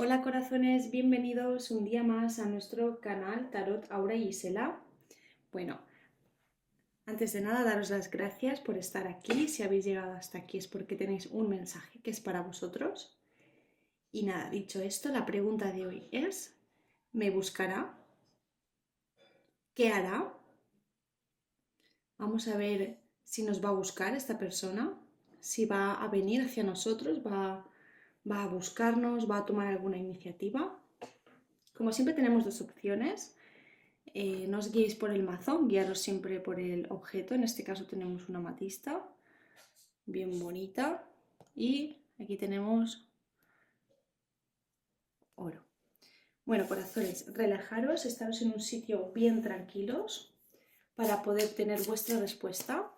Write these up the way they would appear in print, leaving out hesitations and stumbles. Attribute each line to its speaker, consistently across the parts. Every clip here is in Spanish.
Speaker 1: Hola corazones, bienvenidos un día más a nuestro canal Tarot Aura y Gisela. Bueno, antes de nada daros las gracias por estar aquí. Si habéis llegado hasta aquí es porque tenéis un mensaje que es para vosotros. Y nada, dicho esto, la pregunta de hoy es, ¿me buscará? ¿Qué hará? Vamos a ver si nos va a buscar esta persona, si va a venir hacia nosotros, va a buscarnos, va a tomar alguna iniciativa. Como siempre tenemos dos opciones. No os guiéis por el mazo, guiaros siempre por el objeto. En este caso tenemos una amatista bien bonita y aquí tenemos oro. Bueno, corazones, relajaros, estaros en un sitio bien tranquilos para poder tener vuestra respuesta.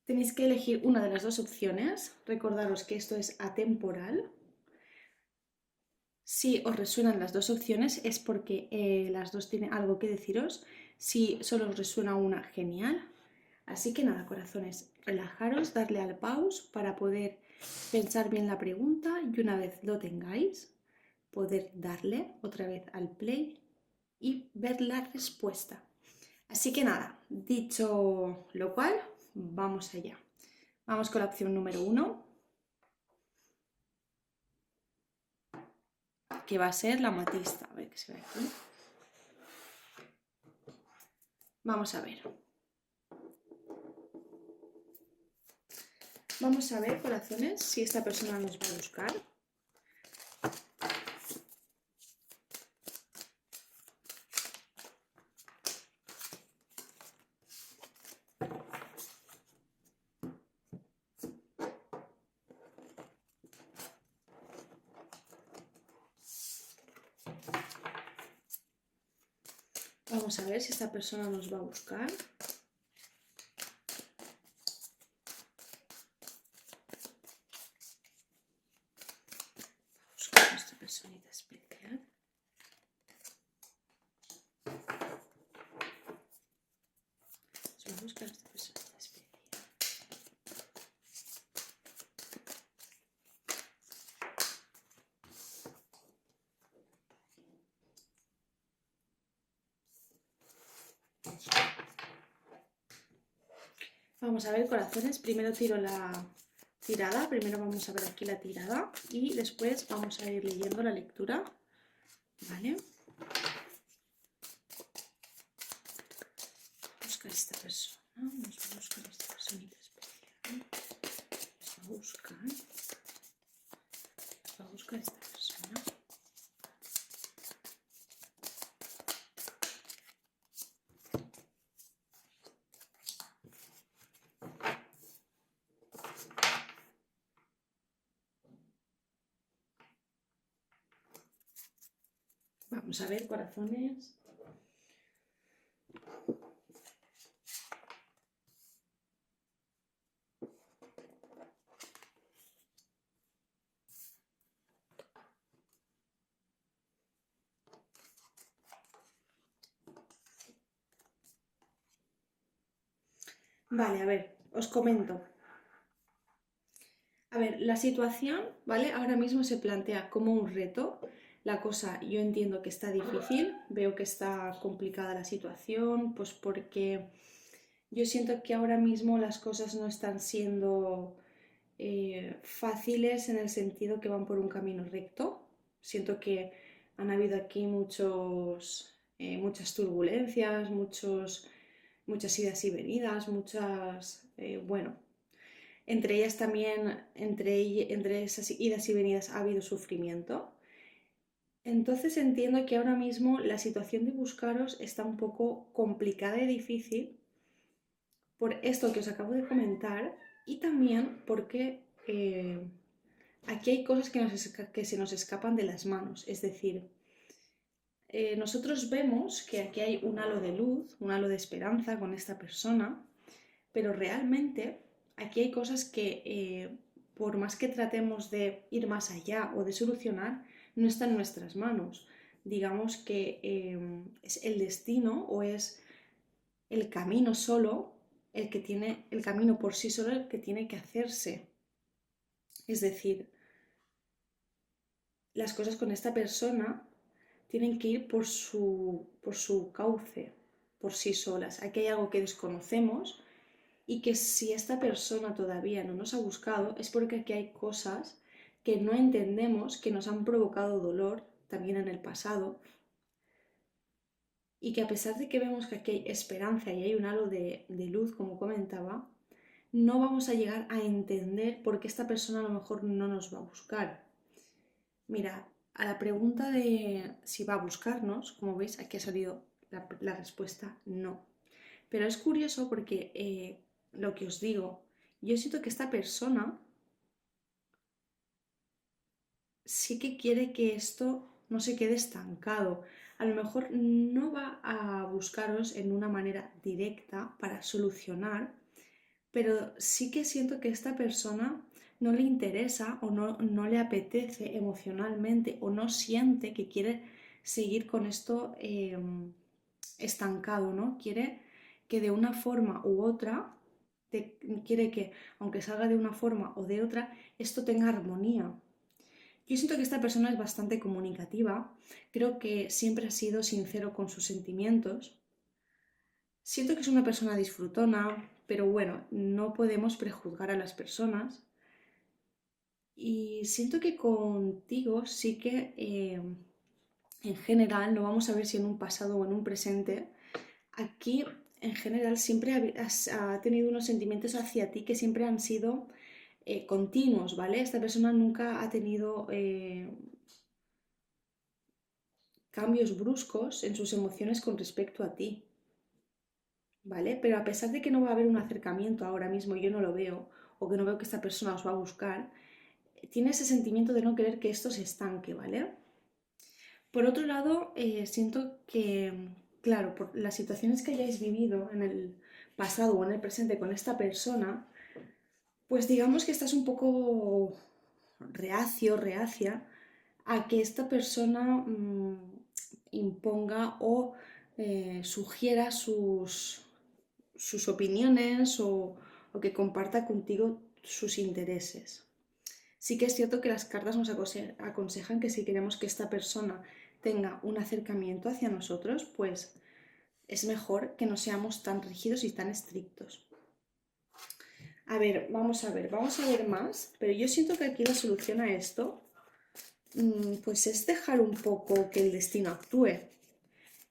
Speaker 1: Tenéis que elegir una de las dos opciones. Recordaros que esto es atemporal. Si os resuenan las dos opciones es porque las dos tienen algo que deciros. Si solo os resuena una, genial. Así que nada, corazones, relajaros, darle al pause para poder pensar bien la pregunta y una vez lo tengáis, poder darle otra vez al play y ver la respuesta. Así que nada, dicho lo cual, vamos allá. Vamos con la opción número 1, que va a ser la amatista. A ver qué se ve aquí. Vamos a ver. Vamos a ver, corazones, si esta persona nos va a buscar. Vamos a ver si esta persona nos va a buscar. Buscar a nuestra personita especial. Nos va a buscar a esta personita especial. Vamos a ver, corazones, primero tiro la tirada, primero vamos a ver aquí la tirada y después vamos a ir leyendo la lectura, ¿vale? Buscar esta persona, nos va a buscar esta personita especial, nos va a buscar esta persona. Vamos a ver, corazones. Vale, a ver, os comento. A ver, la situación, ¿vale? Ahora mismo se plantea como un reto. La cosa, yo entiendo que está difícil, veo que está complicada la situación, pues porque yo siento que ahora mismo las cosas no están siendo fáciles en el sentido que van por un camino recto. Siento que han habido aquí muchas turbulencias, muchas idas y venidas, bueno, entre ellas también, entre esas idas y venidas ha habido sufrimiento. Entonces entiendo que ahora mismo la situación de buscaros está un poco complicada y difícil por esto que os acabo de comentar y también porque aquí hay cosas que se nos escapan de las manos. Es decir, nosotros vemos que aquí hay un halo de luz, un halo de esperanza con esta persona, pero realmente aquí hay cosas que por más que tratemos de ir más allá o de solucionar, no está en nuestras manos. Digamos que es el destino o es el camino solo el camino por sí solo el que tiene que hacerse. Es decir, las cosas con esta persona tienen que ir por su cauce, por sí solas. Aquí hay algo que desconocemos y que si esta persona todavía no nos ha buscado es porque aquí hay cosas que no entendemos, que nos han provocado dolor también en el pasado y que a pesar de que vemos que aquí hay esperanza y hay un halo de luz, como comentaba, no vamos a llegar a entender por qué esta persona a lo mejor no nos va a buscar. Mira, a la pregunta de si va a buscarnos, como veis, aquí ha salido la respuesta no. Pero es curioso porque lo que os digo, yo siento que esta persona sí que quiere que esto no se quede estancado. A lo mejor no va a buscaros en una manera directa para solucionar, pero sí que siento que esta persona no le interesa o no le apetece emocionalmente o no siente que quiere seguir con esto estancado, ¿no? Quiere que de una forma u otra, quiere que aunque salga de una forma o de otra, esto tenga armonía. Yo siento que esta persona es bastante comunicativa, creo que siempre ha sido sincero con sus sentimientos. Siento que es una persona disfrutona, pero bueno, no podemos prejuzgar a las personas. Y siento que contigo sí que en general, no vamos a ver si en un pasado o en un presente, aquí en general siempre ha tenido unos sentimientos hacia ti que siempre han sido continuos, ¿vale? Esta persona nunca ha tenido cambios bruscos en sus emociones con respecto a ti, ¿vale? Pero a pesar de que no va a haber un acercamiento ahora mismo, yo no lo veo, o que no veo que esta persona os va a buscar, tiene ese sentimiento de no querer que esto se estanque, ¿vale? Por otro lado, siento que, claro, por las situaciones que hayáis vivido en el pasado o en el presente con esta persona, pues digamos que estás un poco reacio, reacia a que esta persona imponga o sugiera sus opiniones o que comparta contigo sus intereses. Sí que es cierto que las cartas nos aconsejan que si queremos que esta persona tenga un acercamiento hacia nosotros, pues es mejor que no seamos tan rígidos y tan estrictos. Vamos a ver más, pero yo siento que aquí la solución a esto, pues es dejar un poco que el destino actúe.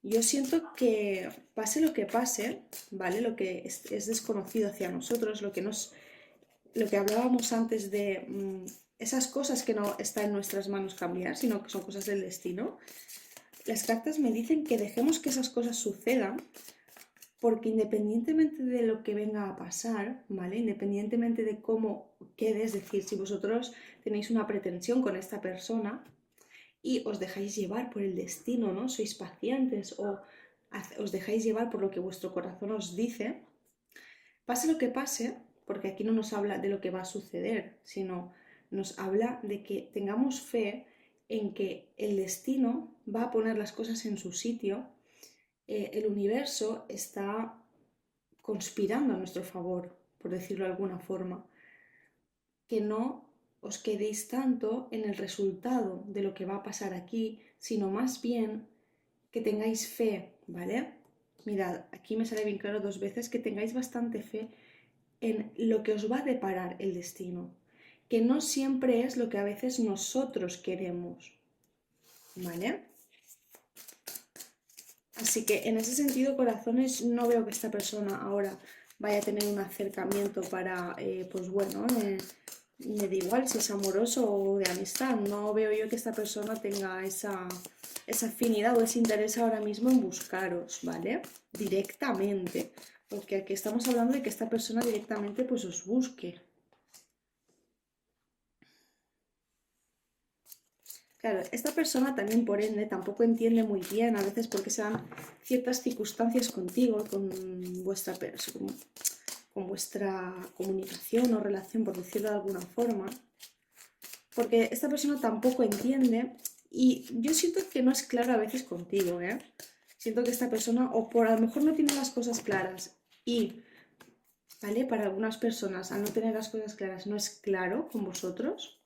Speaker 1: Yo siento que pase lo que pase, ¿vale? Lo que es desconocido hacia nosotros, lo que hablábamos antes de esas cosas que no están en nuestras manos cambiar, sino que son cosas del destino. Las cartas me dicen que dejemos que esas cosas sucedan, porque independientemente de lo que venga a pasar, ¿vale? Independientemente de cómo quede, es decir, si vosotros tenéis una pretensión con esta persona y os dejáis llevar por el destino, ¿no? Sois pacientes o os dejáis llevar por lo que vuestro corazón os dice, pase lo que pase, porque aquí no nos habla de lo que va a suceder, sino nos habla de que tengamos fe en que el destino va a poner las cosas en su sitio, el universo está conspirando a nuestro favor, por decirlo de alguna forma, que no os quedéis tanto en el resultado de lo que va a pasar aquí, sino más bien que tengáis fe, ¿vale? Mirad, aquí me sale bien claro dos veces que tengáis bastante fe en lo que os va a deparar el destino, que no siempre es lo que a veces nosotros queremos, ¿vale? Así que en ese sentido, corazones, no veo que esta persona ahora vaya a tener un acercamiento para, pues bueno, me da igual si es amoroso o de amistad, no veo yo que esta persona tenga esa afinidad o ese interés ahora mismo en buscaros, ¿vale? Directamente, porque aquí estamos hablando de que esta persona directamente pues os busque. Claro, esta persona también por ende tampoco entiende muy bien a veces por qué se dan ciertas circunstancias contigo, con vuestra comunicación o relación, por decirlo de alguna forma, porque esta persona tampoco entiende y yo siento que no es clara a veces contigo, ¿eh? Siento que esta persona o por a lo mejor no tiene las cosas claras y, ¿vale? Para algunas personas al no tener las cosas claras no es claro con vosotros.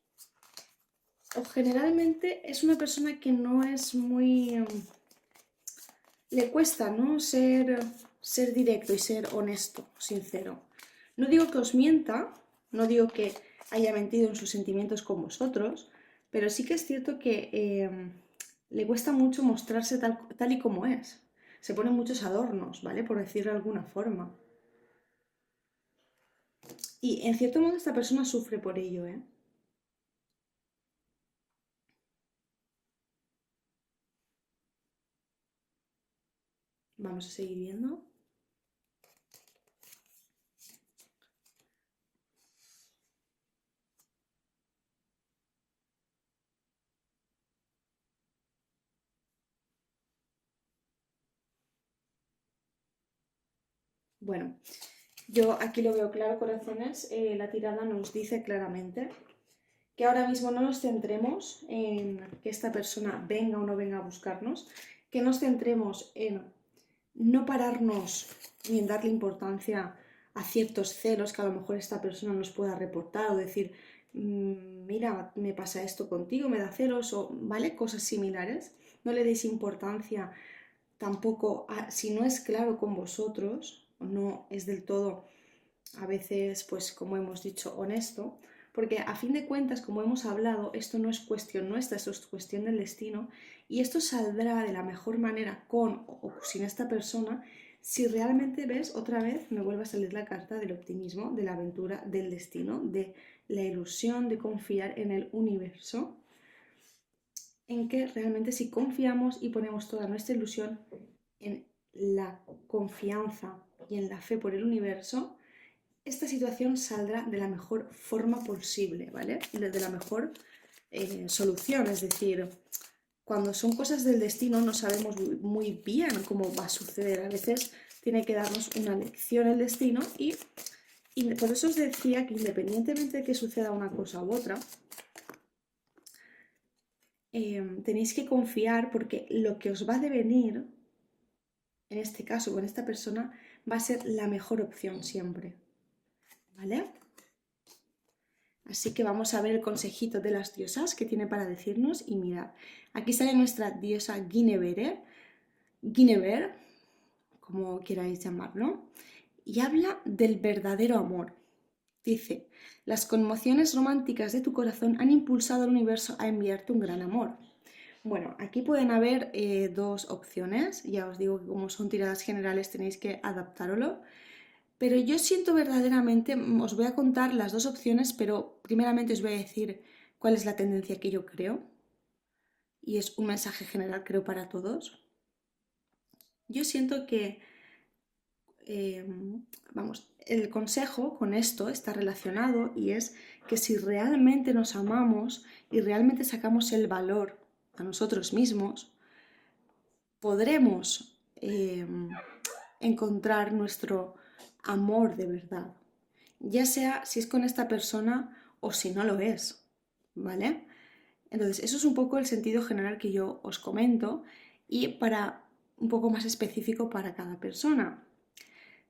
Speaker 1: o generalmente es una persona que no es muy... le cuesta, ¿no? Ser directo y ser honesto, sincero. No digo que os mienta, no digo que haya mentido en sus sentimientos con vosotros, pero sí que es cierto que le cuesta mucho mostrarse tal y como es. Se pone muchos adornos, ¿vale? Por decirlo de alguna forma. Y en cierto modo esta persona sufre por ello, ¿eh? Vamos a seguir viendo. Bueno, yo aquí lo veo claro, corazones. La tirada nos dice claramente que ahora mismo no nos centremos en que esta persona venga o no venga a buscarnos, que nos centremos en no pararnos ni en darle importancia a ciertos celos que a lo mejor esta persona nos pueda reportar o decir, mira, me pasa esto contigo, me da celos o, ¿vale? Cosas similares. No le deis importancia tampoco, si no es claro con vosotros, o no es del todo, a veces, pues como hemos dicho, honesto, porque a fin de cuentas, como hemos hablado, esto no es cuestión nuestra, esto es cuestión del destino, y esto saldrá de la mejor manera con o sin esta persona, si realmente ves, otra vez me vuelve a salir la carta del optimismo, de la aventura, del destino, de la ilusión de confiar en el universo, en que realmente si confiamos y ponemos toda nuestra ilusión en la confianza y en la fe por el universo, esta situación saldrá de la mejor forma posible, ¿vale? Y de la mejor solución, es decir, cuando son cosas del destino no sabemos muy bien cómo va a suceder, a veces tiene que darnos una lección el destino y por eso os decía que independientemente de que suceda una cosa u otra, tenéis que confiar porque lo que os va a devenir, en este caso con esta persona, va a ser la mejor opción siempre, ¿vale? Así que vamos a ver el consejito de las diosas que tiene para decirnos y mirad, aquí sale nuestra diosa Guinevere, como queráis llamarlo, y habla del verdadero amor. Dice, las conmociones románticas de tu corazón han impulsado al universo a enviarte un gran amor. Bueno, aquí pueden haber dos opciones, ya os digo que como son tiradas generales tenéis que adaptarlo, pero yo siento verdaderamente, os voy a contar las dos opciones, pero primeramente os voy a decir cuál es la tendencia que yo creo, y es un mensaje general creo para todos. Yo siento que, eh, vamos, el consejo con esto está relacionado y es que si realmente nos amamos y realmente sacamos el valor a nosotros mismos, podremos encontrar nuestro amor de verdad, ya sea si es con esta persona o si no lo es, ¿vale? Entonces, eso es un poco el sentido general que yo os comento y para un poco más específico para cada persona.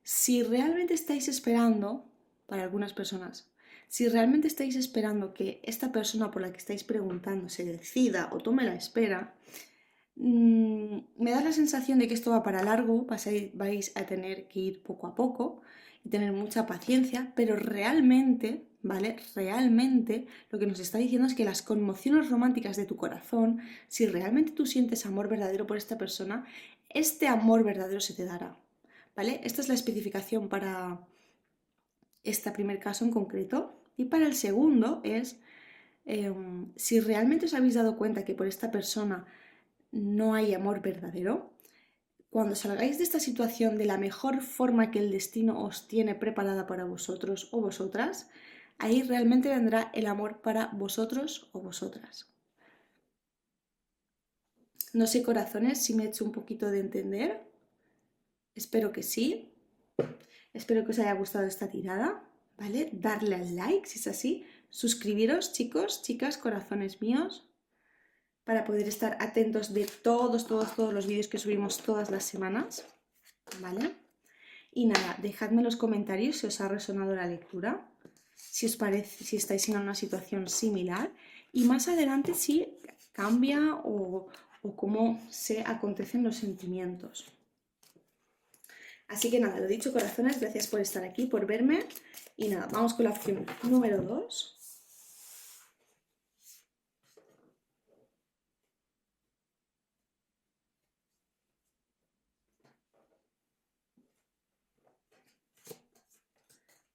Speaker 1: Si realmente estáis esperando, para algunas personas, si realmente estáis esperando que esta persona por la que estáis preguntando se decida o tome la espera, me da la sensación de que esto va para largo, vais a tener que ir poco a poco y tener mucha paciencia, pero realmente, ¿vale? Realmente lo que nos está diciendo es que las conmociones románticas de tu corazón, si realmente tú sientes amor verdadero por esta persona, este amor verdadero se te dará, ¿vale? Esta es la especificación para este primer caso en concreto. Y para el segundo es, si realmente os habéis dado cuenta que por esta persona no hay amor verdadero, cuando salgáis de esta situación de la mejor forma que el destino os tiene preparada para vosotros o vosotras, ahí realmente vendrá el amor para vosotros o vosotras. No sé, corazones, si me he hecho un poquito de entender. Espero que sí. Espero que os haya gustado esta tirada, ¿vale? Darle al like si es así. Suscribiros, chicos, chicas, corazones míos, para poder estar atentos de todos los vídeos que subimos todas las semanas, ¿vale? Y nada, dejadme en los comentarios si os ha resonado la lectura, si os parece, si estáis en una situación similar y más adelante sí cambia o cómo se acontecen los sentimientos. Así que nada, lo dicho, corazones, gracias por estar aquí, por verme. Y nada, vamos con la opción número 2.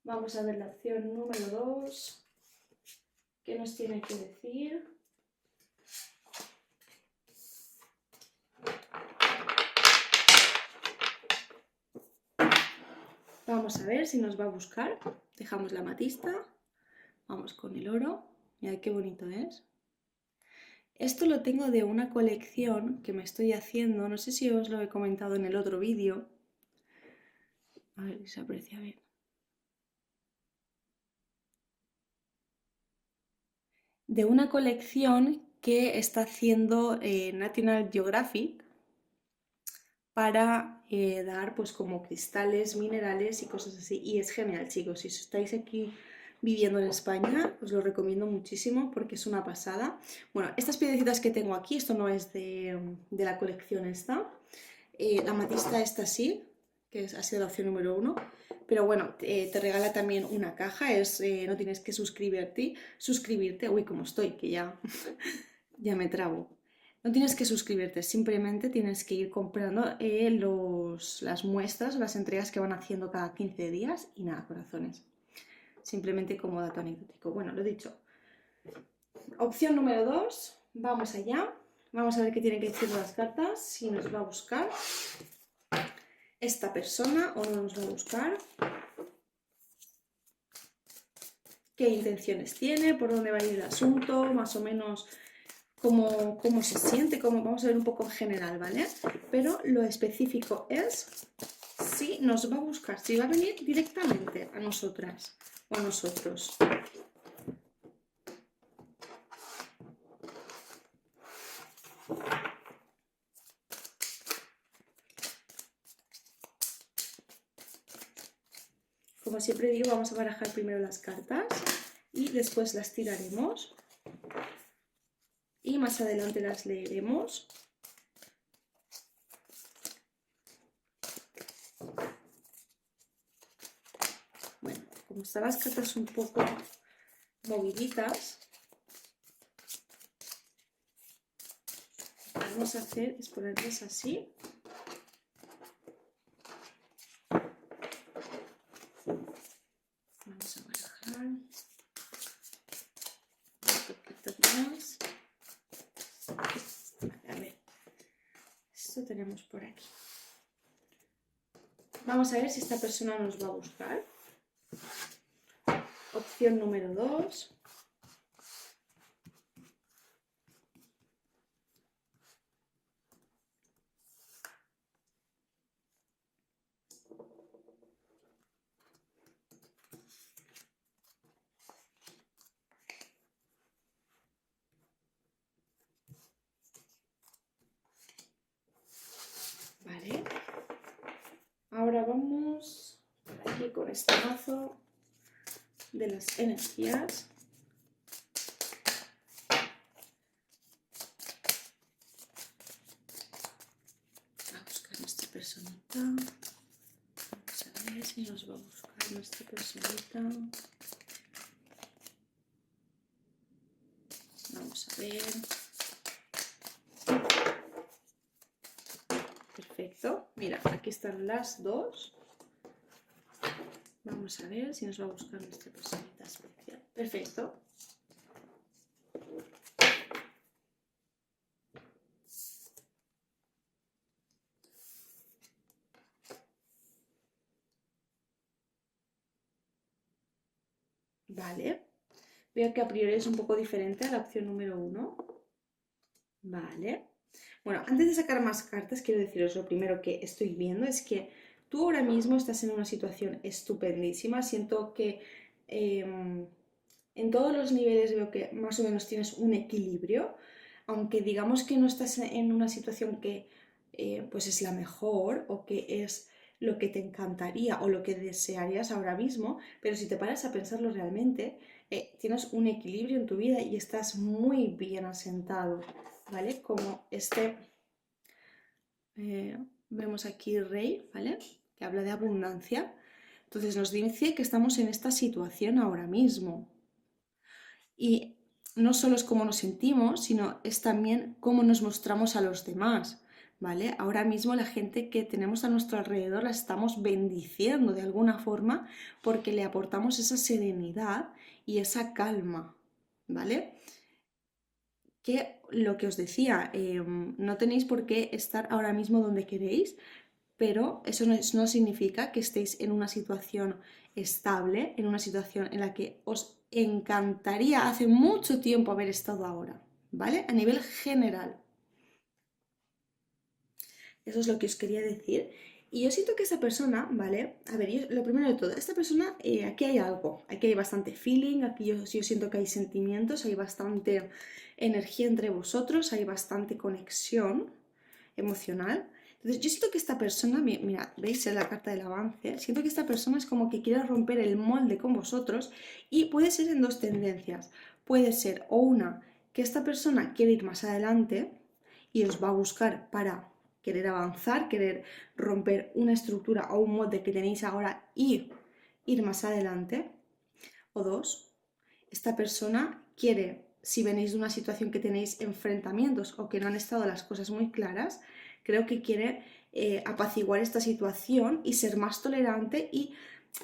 Speaker 1: Vamos a ver la opción número 2. ¿Qué nos tiene que decir? Vamos a ver si nos va a buscar. Dejamos la amatista. Vamos con el oro. Mirad qué bonito es. Esto lo tengo de una colección que me estoy haciendo. No sé si os lo he comentado en el otro vídeo. A ver si se aprecia bien. De una colección que está haciendo National Geographic para dar pues como cristales, minerales y cosas así. Y es genial, chicos. Si estáis aquí viviendo en España, os lo recomiendo muchísimo porque es una pasada. Bueno, estas piedrecitas que tengo aquí, esto no es de la colección esta. La amatista esta sí, que ha sido la opción número 1. Pero bueno, te regala también una caja, no tienes que suscribirte, uy, como estoy, que ya, ya me trabo. No tienes que suscribirte, simplemente tienes que ir comprando las muestras o las entregas que van haciendo cada 15 días y nada, corazones. Simplemente como dato anecdótico. Bueno, lo dicho. Opción número 2, vamos allá. Vamos a ver qué tienen que decir las cartas, si nos va a buscar esta persona o no nos va a buscar. Qué intenciones tiene, por dónde va a ir el asunto, más o menos cómo se siente, vamos a ver un poco en general, ¿vale? Pero lo específico es si nos va a buscar, si va a venir directamente a nosotras o a nosotros. Como siempre digo, vamos a barajar primero las cartas y después las tiraremos y más adelante las leeremos. Bueno, como están las cartas un poco moviditas, lo que vamos a hacer es ponerlas así. Vamos a barajar un poquito más. Vale, a ver, esto tenemos por aquí. Vamos a ver si esta persona nos va a buscar. Opción número 2. Vale. Ahora vamos por aquí con este mazo de las energías. A buscar nuestra personita. Vamos a ver si nos va a buscar nuestra personita. Vamos a ver. Perfecto. Mira, aquí están las dos. Vamos a ver si nos va a buscar nuestra personita especial. Perfecto. Vale. Veo que a priori es un poco diferente a la opción número 1. Vale. Bueno, antes de sacar más cartas, quiero deciros lo primero que estoy viendo es que tú ahora mismo estás en una situación estupendísima. Siento que en todos los niveles veo que más o menos tienes un equilibrio, aunque digamos que no estás en una situación que pues es la mejor o que es lo que te encantaría o lo que desearías ahora mismo, pero si te paras a pensarlo realmente, tienes un equilibrio en tu vida y estás muy bien asentado, ¿vale? Como vemos aquí rey, ¿vale? Que habla de abundancia. Entonces nos dice que estamos en esta situación ahora mismo. Y no solo es cómo nos sentimos, sino es también cómo nos mostramos a los demás, ¿vale? Ahora mismo la gente que tenemos a nuestro alrededor la estamos bendiciendo de alguna forma porque le aportamos esa serenidad y esa calma, ¿vale? Que lo que os decía, no tenéis por qué estar ahora mismo donde queréis, pero eso no significa que estéis en una situación estable, en una situación en la que os encantaría hace mucho tiempo haber estado ahora, ¿vale? A nivel general. Eso es lo que os quería decir. Y yo siento que esa persona, ¿vale? A ver, lo primero de todo, esta persona, aquí hay algo, aquí hay bastante feeling, aquí yo siento que hay sentimientos, hay bastante energía entre vosotros, hay bastante conexión emocional. Entonces, yo siento que esta persona, mira, veis en la carta del avance, siento que esta persona es como que quiere romper el molde con vosotros y puede ser en dos tendencias. Puede ser o una, que esta persona quiere ir más adelante y os va a buscar para querer avanzar, querer romper una estructura o un molde que tenéis ahora y ir más adelante. O dos, esta persona quiere, si venís de una situación que tenéis enfrentamientos o que no han estado las cosas muy claras, creo que quiere apaciguar esta situación y ser más tolerante y,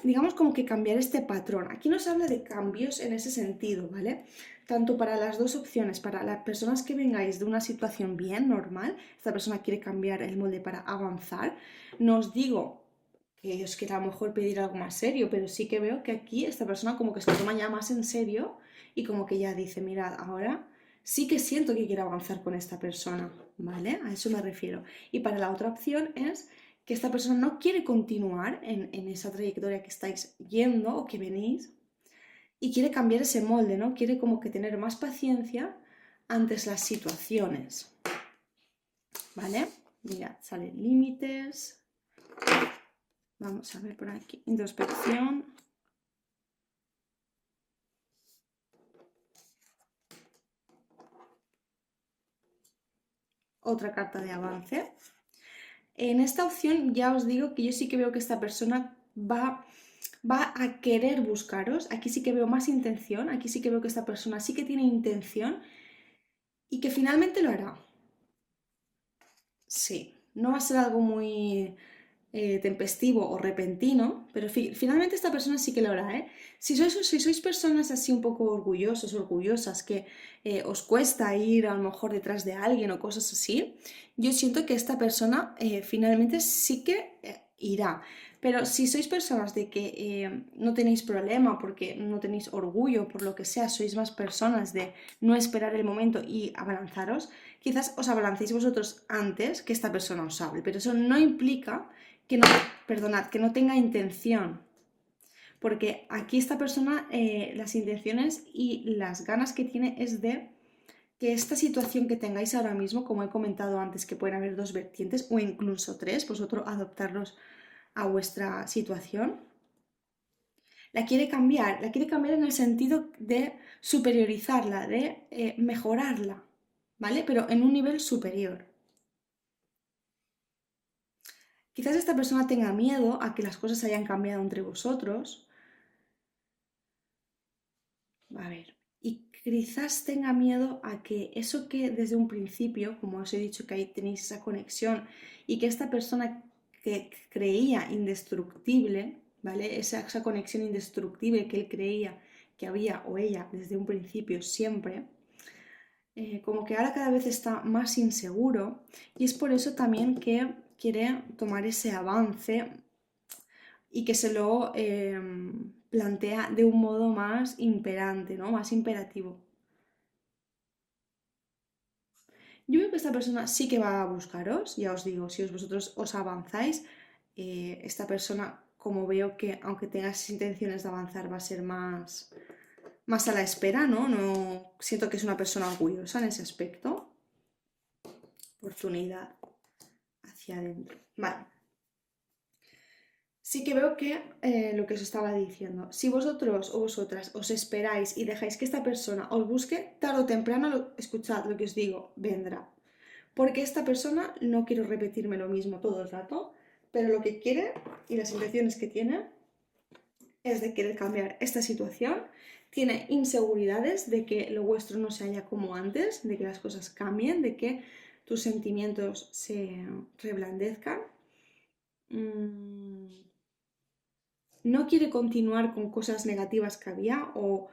Speaker 1: digamos, como que cambiar este patrón. Aquí nos habla de cambios en ese sentido, ¿vale? Tanto para las dos opciones, para las personas que vengáis de una situación bien, normal, esta persona quiere cambiar el molde para avanzar. No os digo que os quiera a lo mejor pedir algo más serio, pero sí que veo que aquí esta persona como que se lo toma ya más en serio y como que ya dice, mirad, ahora sí que siento que quiero avanzar con esta persona, ¿vale? A eso me refiero. Y para la otra opción es que esta persona no quiere continuar en esa trayectoria que estáis yendo o que venís y quiere cambiar ese molde, ¿no? Quiere como que tener más paciencia ante las situaciones, ¿vale? Mirad, salen límites. Vamos a ver por aquí. Introspección. Otra carta de avance. En esta opción ya os digo que yo sí que veo que esta persona va a querer buscaros. Aquí sí que veo más intención. Aquí sí que veo que esta persona sí que tiene intención y que finalmente lo hará. Sí, no va a ser algo muy tempestivo o repentino, pero finalmente esta persona sí que lo hará, ¿eh? Si sois personas así un poco orgullosos, orgullosas, que os cuesta ir a lo mejor detrás de alguien o cosas así, yo siento que esta persona finalmente sí que irá. Pero si sois personas de que no tenéis problema porque no tenéis orgullo, por lo que sea, sois más personas de no esperar el momento y abalanzaros, quizás os abalancéis vosotros antes que esta persona os hable, pero eso no implica que no, perdonad, que no tenga intención. Porque aquí esta persona, las intenciones y las ganas que tiene es de que esta situación que tengáis ahora mismo, como he comentado antes, que pueden haber dos vertientes o incluso tres, vosotros adoptarlos a vuestra situación, la quiere cambiar en el sentido de superiorizarla, de mejorarla, ¿vale? Pero en un nivel superior. Quizás esta persona tenga miedo a que las cosas hayan cambiado entre vosotros. A ver, y quizás tenga miedo a que eso que desde un principio, como os he dicho, que ahí tenéis esa conexión y que esta persona que creía indestructible, ¿vale? Esa conexión indestructible que él creía que había o ella desde un principio siempre, como que ahora cada vez está más inseguro y es por eso también que quiere tomar ese avance y que se lo plantea de un modo más imperante, ¿no? Más imperativo. Yo veo que esta persona sí que va a buscaros, ya os digo, si vosotros os avanzáis, esta persona, como veo que aunque tengas intenciones de avanzar, va a ser más a la espera, ¿no? No siento que es una persona orgullosa en ese aspecto. Oportunidad hacia adentro. Vale. sí que veo que lo que os estaba diciendo, si vosotros o vosotras os esperáis y dejáis que esta persona os busque, tarde o temprano, escuchad lo que os digo, vendrá. Porque esta persona, no quiero repetirme lo mismo todo el rato, pero lo que quiere y las intenciones que tiene es de querer cambiar esta situación, tiene inseguridades de que lo vuestro no se haya como antes, de que las cosas cambien, de que tus sentimientos se reblandezcan. No quiere continuar con cosas negativas que había o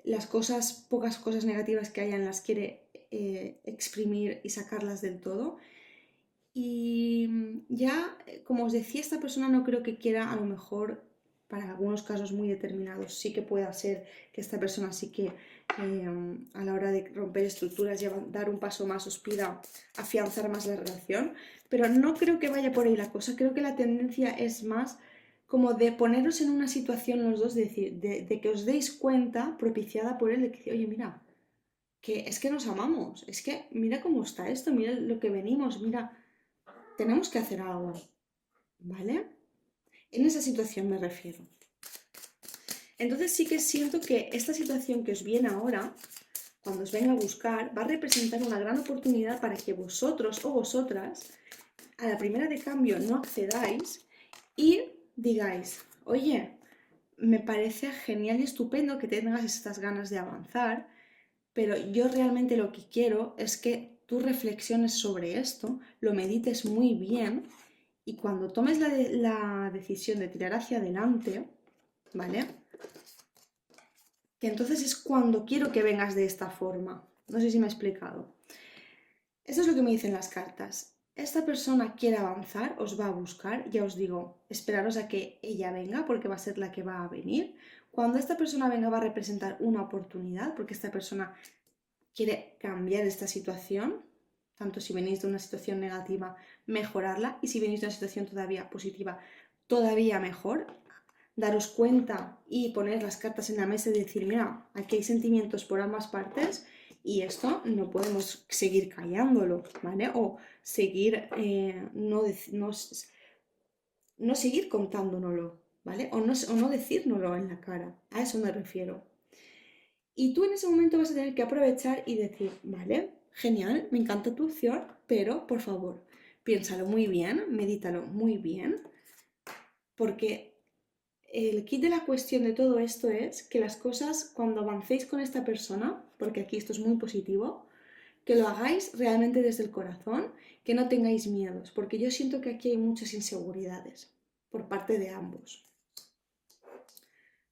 Speaker 1: las cosas, pocas cosas negativas que hayan las quiere exprimir y sacarlas del todo. Y ya, como os decía, esta persona no creo que quiera, a lo mejor, para algunos casos muy determinados, sí que pueda ser que esta persona sí que a la hora de romper estructuras, dar un paso más, os pida afianzar más la relación, pero no creo que vaya por ahí la cosa, creo que la tendencia es más como de poneros en una situación los dos, de decir, de que os deis cuenta, propiciada por él, de que, oye, mira, que es que nos amamos, es que mira cómo está esto, mira lo que venimos, mira, tenemos que hacer algo, ¿vale? En esa situación me refiero. Entonces sí que siento que esta situación que os viene ahora, cuando os venga a buscar, va a representar una gran oportunidad para que vosotros o vosotras a la primera de cambio no accedáis y digáis, oye, me parece genial y estupendo que tengas estas ganas de avanzar, pero yo realmente lo que quiero es que tú reflexiones sobre esto, lo medites muy bien y cuando tomes la decisión de tirar hacia adelante, ¿vale? Que entonces es cuando quiero que vengas de esta forma. No sé si me he explicado. Eso es lo que me dicen las cartas. Esta persona quiere avanzar, os va a buscar, ya os digo, esperaros a que ella venga porque va a ser la que va a venir. Cuando esta persona venga va a representar una oportunidad porque esta persona quiere cambiar esta situación, tanto si venís de una situación negativa, mejorarla, y si venís de una situación todavía positiva, todavía mejor, daros cuenta y poner las cartas en la mesa y decir, mira, aquí hay sentimientos por ambas partes y esto no podemos seguir callándolo, ¿vale? O seguir, no seguir contándonoslo, ¿vale? O no decírnoslo en la cara, a eso me refiero. Y tú en ese momento vas a tener que aprovechar y decir, vale, genial, me encanta tu opción, pero por favor, piénsalo muy bien, medítalo muy bien, porque el kit de la cuestión de todo esto es que las cosas, cuando avancéis con esta persona, porque aquí esto es muy positivo, que lo hagáis realmente desde el corazón, que no tengáis miedos, porque yo siento que aquí hay muchas inseguridades por parte de ambos.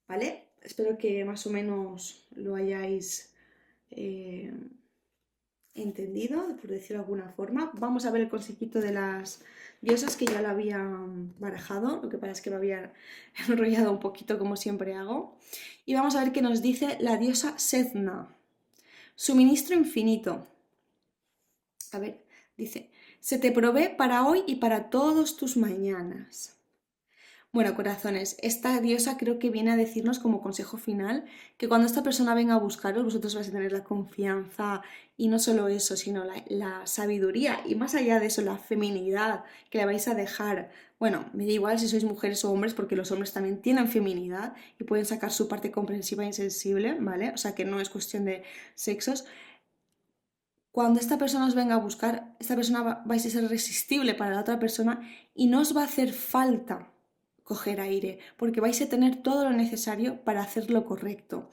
Speaker 1: ¿Vale? Espero que más o menos lo hayáis eh, entendido, por decirlo de alguna forma. Vamos a ver el consejito de las diosas que ya lo había barajado, lo que pasa es que me había enrollado un poquito como siempre hago. Y vamos a ver qué nos dice la diosa Sedna. Suministro infinito. A ver, dice, se te provee para hoy y para todos tus mañanas. Bueno, corazones, esta diosa creo que viene a decirnos como consejo final que cuando esta persona venga a buscaros, vosotros vais a tener la confianza y no solo eso, sino la sabiduría y más allá de eso, la feminidad que le vais a dejar. Bueno, me da igual si sois mujeres o hombres porque los hombres también tienen feminidad y pueden sacar su parte comprensiva e insensible, ¿vale? O sea que no es cuestión de sexos. Cuando esta persona os venga a buscar, esta persona vais a ser irresistible para la otra persona y no os va a hacer falta coger aire, porque vais a tener todo lo necesario para hacer lo correcto.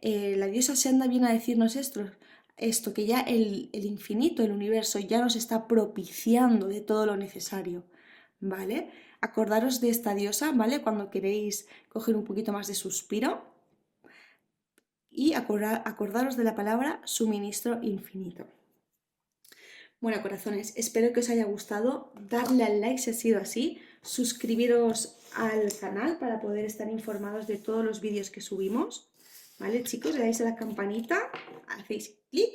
Speaker 1: La diosa Senda viene a decirnos esto que ya el infinito, el universo, ya nos está propiciando de todo lo necesario, ¿vale? Acordaros de esta diosa, ¿vale? Cuando queréis coger un poquito más de suspiro y acordaros de la palabra suministro infinito. Bueno, corazones, espero que os haya gustado. Darle al like si ha sido así. Suscribiros al canal para poder estar informados de todos los vídeos que subimos. ¿Vale, chicos? Le dais a la campanita, hacéis clic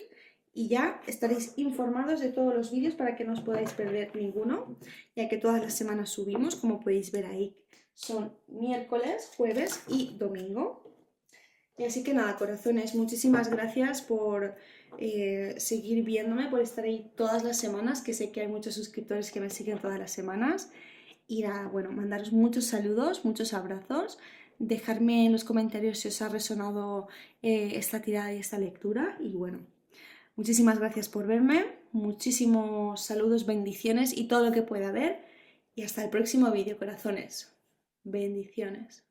Speaker 1: y ya estaréis informados de todos los vídeos para que no os podáis perder ninguno, ya que todas las semanas subimos, como podéis ver ahí. Son miércoles, jueves y domingo. Y así que nada, corazones, muchísimas gracias por seguir viéndome, por estar ahí todas las semanas, que sé que hay muchos suscriptores que me siguen todas las semanas. Y nada, bueno, mandaros muchos saludos, muchos abrazos, dejarme en los comentarios si os ha resonado esta tirada y esta lectura. Y bueno, muchísimas gracias por verme, muchísimos saludos, bendiciones y todo lo que pueda haber. Y hasta el próximo vídeo, corazones. Bendiciones.